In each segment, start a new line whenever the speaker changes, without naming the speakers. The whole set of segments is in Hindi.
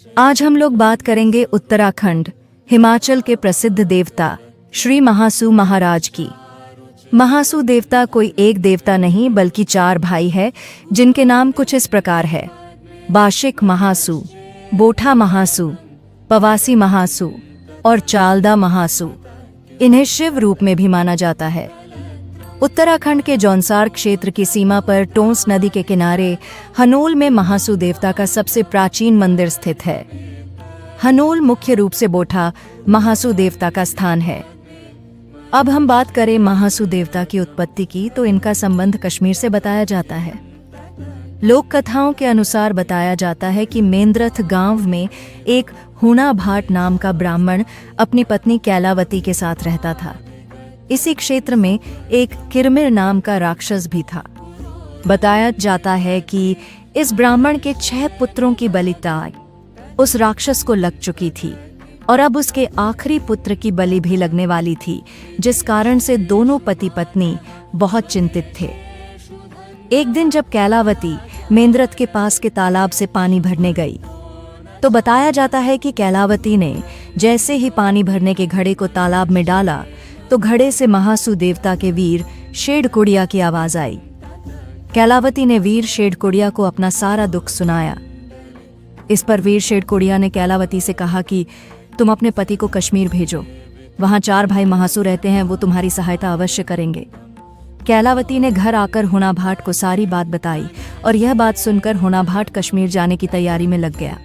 आज हम लोग बात करेंगे उत्तराखंड हिमाचल के प्रसिद्ध देवता श्री महासू महाराज की। महासू देवता कोई एक देवता नहीं बल्कि 4 भाई है जिनके नाम कुछ इस प्रकार है। बाशिक महासू, बोठा महासू, पवासी महासू और चालदा महासू। इन्हें शिव रूप में भी माना जाता है। उत्तराखंड के जौनसार क्षेत्र की सीमा पर टोंस नदी के किनारे हनोल में महासू देवता का सबसे प्राचीन मंदिर स्थित है। हनोल मुख्य रूप से बोठा महासू देवता का स्थान है। अब हम बात करें महासू देवता की उत्पत्ति की तो इनका संबंध कश्मीर से बताया जाता है। लोक कथाओं के अनुसार बताया जाता है कि मेंद्रथ गांव में एक हुणा भाट नाम का ब्राह्मण अपनी पत्नी कैलावती के साथ रहता था। इसी क्षेत्र में एक किरमिर नाम का राक्षस भी था। बताया जाता है कि इस ब्राह्मण के 6 पुत्रों की बलिदान उस राक्षस को लग चुकी थी और अब उसके आखिरी पुत्र की बलि भी लगने वाली थी, जिस कारण से दोनों पति पत्नी बहुत चिंतित थे। एक दिन जब कैलावती मेंद्रथ के पास के तालाब से पानी भरने गई तो बताया जाता है कि कैलावती ने जैसे ही पानी भरने के घड़े को तालाब में डाला तो घड़े से महासू देवता के वीर शेडकुड़िया की आवाज आई। कैलावती ने वीर शेडकुड़िया को अपना सारा दुख सुनाया। इस पर वीर शेडकुड़िया ने कैलावती से कहा कि तुम अपने पति को कश्मीर भेजो, वहां 4 भाई महासू रहते हैं, वो तुम्हारी सहायता अवश्य करेंगे। कैलावती ने घर आकर हुणा भाट को सारी बात बताई और यह बात सुनकर हुणा भाट कश्मीर जाने की तैयारी में लग गया।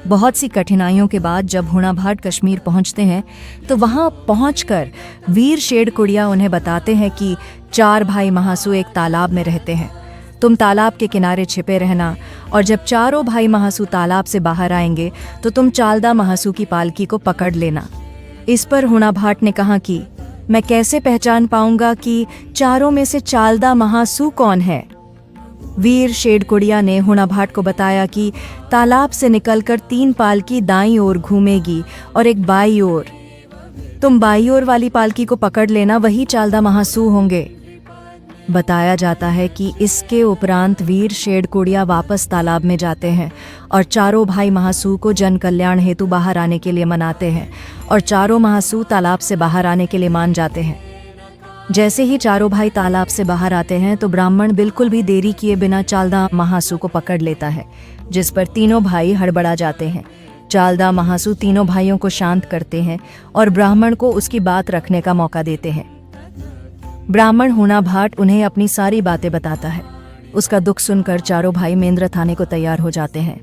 बहुत सी कठिनाइयों के बाद जब हुणा भाट कश्मीर पहुंचते हैं तो वहां पहुंचकर वीर शेडकुड़िया उन्हें बताते हैं कि 4 भाई महासू एक तालाब में रहते हैं। तुम तालाब के किनारे छिपे रहना और जब चारों भाई महासू तालाब से बाहर आएंगे तो तुम चालदा महासू की पालकी को पकड़ लेना। इस पर हुणा भाट ने कहा कि मैं कैसे पहचान पाऊंगा कि चारों में से चालदा महासू कौन है। वीर शेडकुड़िया ने हुणा भाट को बताया कि तालाब से निकलकर 3 पालकी दाईं ओर घूमेगी और एक बाईं ओर। तुम बाईं ओर वाली पालकी को पकड़ लेना, वही चालदा महासू होंगे। बताया जाता है कि इसके उपरांत वीर शेडकुड़िया वापस तालाब में जाते हैं और चारों भाई महासू को जन कल्याण हेतु बाहर आने के लिए मनाते हैं और चारों महासू तालाब से बाहर आने के लिए मान जाते हैं। जैसे ही चारों भाई तालाब से बाहर आते हैं तो ब्राह्मण बिल्कुल भी देरी किए बिना चालदा महासू को पकड़ लेता है, जिस पर तीनों भाई हड़बड़ा जाते हैं। चालदा महासू तीनों भाइयों को शांत करते हैं और ब्राह्मण को उसकी बात रखने का मौका देते हैं। ब्राह्मण हुणा भाट उन्हें अपनी सारी बातें बताता है। उसका दुख सुनकर चारों भाई मेंद्रथ आने को तैयार हो जाते हैं।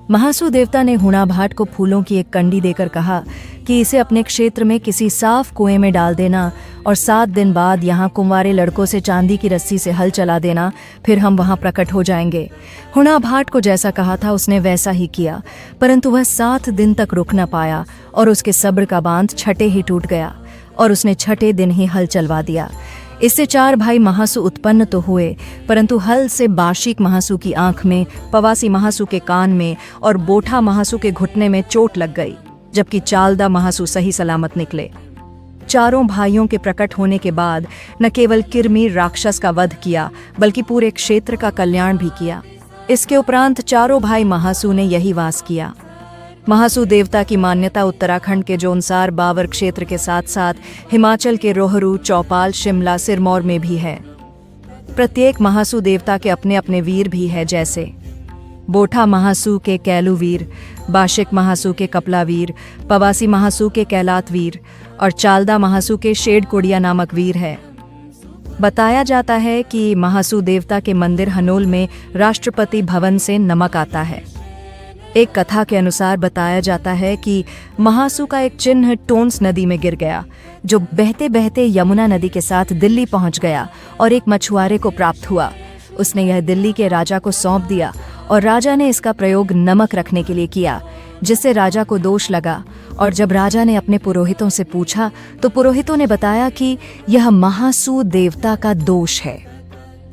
महासू देवता ने हुणा भाट को फूलों की एक कंडी देकर कहा कि इसे अपने क्षेत्र में किसी साफ कुएं में डाल देना और 7 दिन बाद यहाँ कुंवारे लड़कों से चांदी की रस्सी से हल चला देना, फिर हम वहाँ प्रकट हो जाएंगे। हुणा भाट को जैसा कहा था उसने वैसा ही किया, परंतु वह 7 दिन तक रुक न पाया और उसके सब्र का बांध छठे ही टूट गया और उसने छठे दिन ही हल चलवा दिया। इससे 4 भाई महासू उत्पन्न तो हुए, परंतु हल से बाशिक महासू की आंख में, पवासी महासू के कान में और बोठा महासू के घुटने में चोट लग गई, जबकि चालदा महासू सही सलामत निकले। चारों भाइयों के प्रकट होने के बाद न केवल किरमिर राक्षस का वध किया बल्कि पूरे क्षेत्र का कल्याण भी किया। इसके उपरांत चारों भाई महासू ने यही वास किया। महासू देवता की मान्यता उत्तराखंड के जौनसार बावर क्षेत्र के साथ साथ हिमाचल के रोहरू, चौपाल, शिमला, सिरमौर में भी है। प्रत्येक महासू देवता के अपने अपने वीर भी है, जैसे बोठा महासू के कैलू वीर, बाशिक महासू के कपला वीर, पवासी महासू के कैलात वीर और चालदा महासू के शेडकुड़िया नामक वीर है। बताया जाता है कि महासू देवता के मंदिर हनोल में राष्ट्रपति भवन से नमक आता है। एक कथा के अनुसार बताया जाता है कि महासू का एक चिन्ह टोंस नदी में गिर गया, जो बहते बहते यमुना नदी के साथ दिल्ली पहुंच गया और एक मछुआरे को प्राप्त हुआ। उसने यह दिल्ली के राजा को सौंप दिया और राजा ने इसका प्रयोग नमक रखने के लिए किया, जिससे राजा को दोष लगा। और जब राजा ने अपने पुरोहितों से पूछा तो पुरोहितों ने बताया कि यह महासू देवता का दोष है।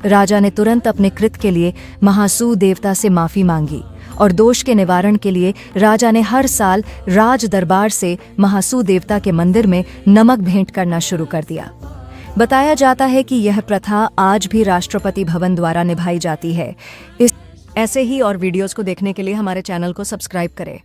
राजा ने तुरंत अपने कृत्य के लिए महासू देवता से माफी मांगी और दोष के निवारण के लिए राजा ने हर साल राज दरबार से महासू देवता के मंदिर में नमक भेंट करना शुरू कर दिया। बताया जाता है कि यह प्रथा आज भी राष्ट्रपति भवन द्वारा निभाई जाती है। ऐसे ही और वीडियोस को देखने के लिए हमारे चैनल को सब्सक्राइब करें।